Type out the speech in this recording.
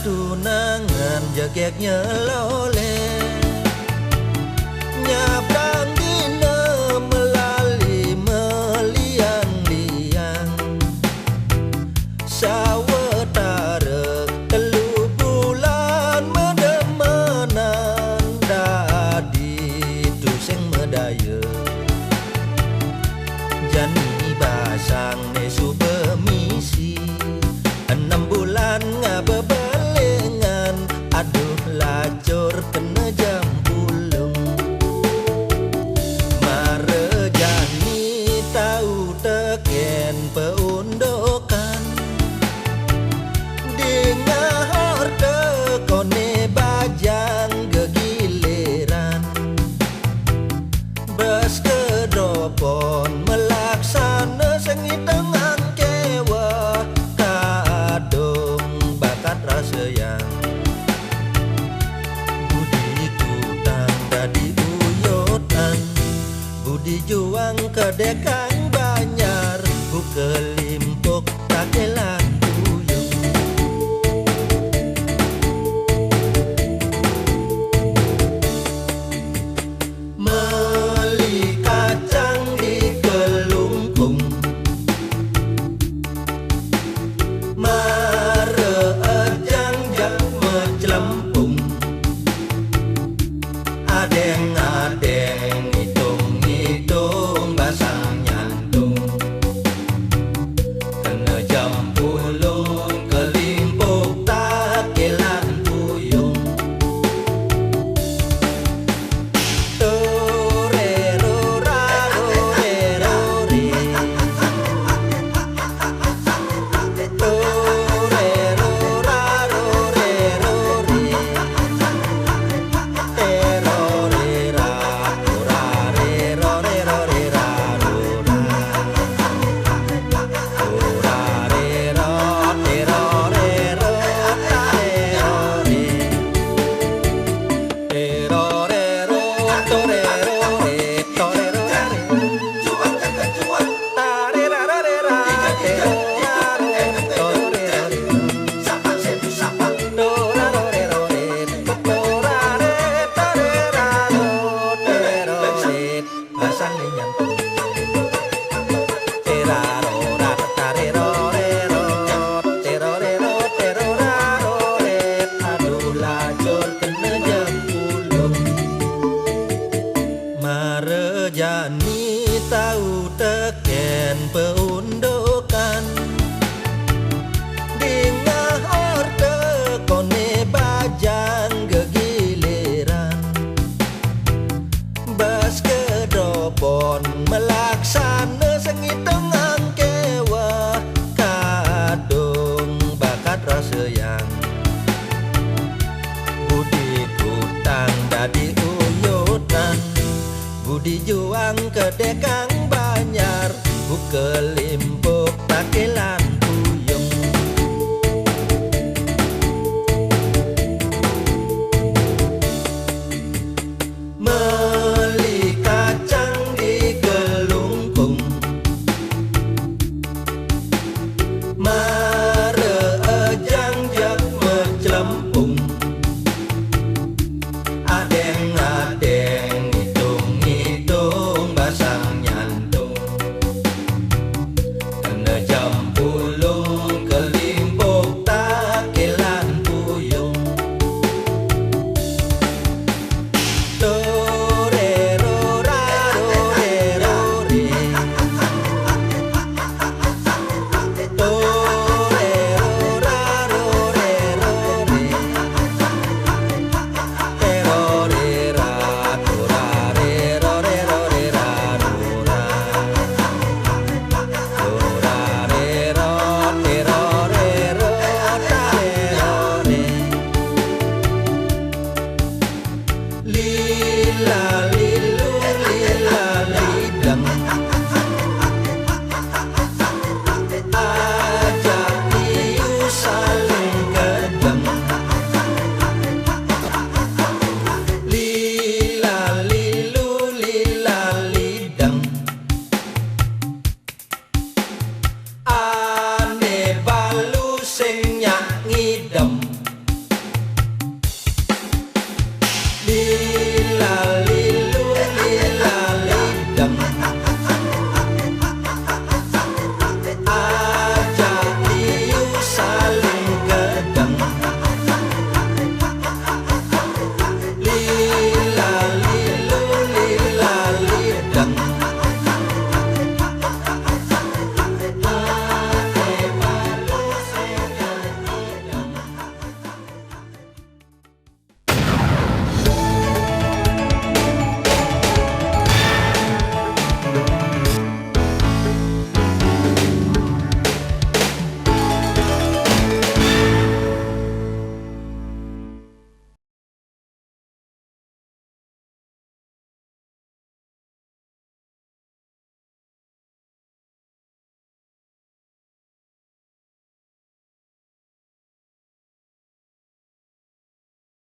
tunangan jegeknya lole nyabrang dina melali meliang-liang sawetara telu bulan medemenan dadi tuseng medaya jani basang nesu bemisi 6 bulan ngabebelengan aduh lacur kena jam pulung marejani tahu teken peundokan dengahor tekone bajang gegiliran bes kedropon melaksana sengit tengah kewa kadung bakat rasayang budi kutang dadi uyotan budi juang kedekang banyar bukelimpuk takelan tuyung meli kacang di kelungkung marejang jak mecelempung adeng-adeng hitung-hitung basang nyantung kena jam pulung kelimpuk takelan puyung torero raro rerori torero raro rerori terorera torarero rerorera torarero terorero tarerori terorero torero torero tarerararera basang nyantung terarora tarerorero terorero terorarore aduh lacur kena jam pulung marejani tahu teken peundokan dingah orte kone bajang gegiliran bas kedopon melaksana sengit tengah kewa kadung bakat rasayang budi kutang dadi uyotan budi juang kedekang banyar bukelimpuk takelan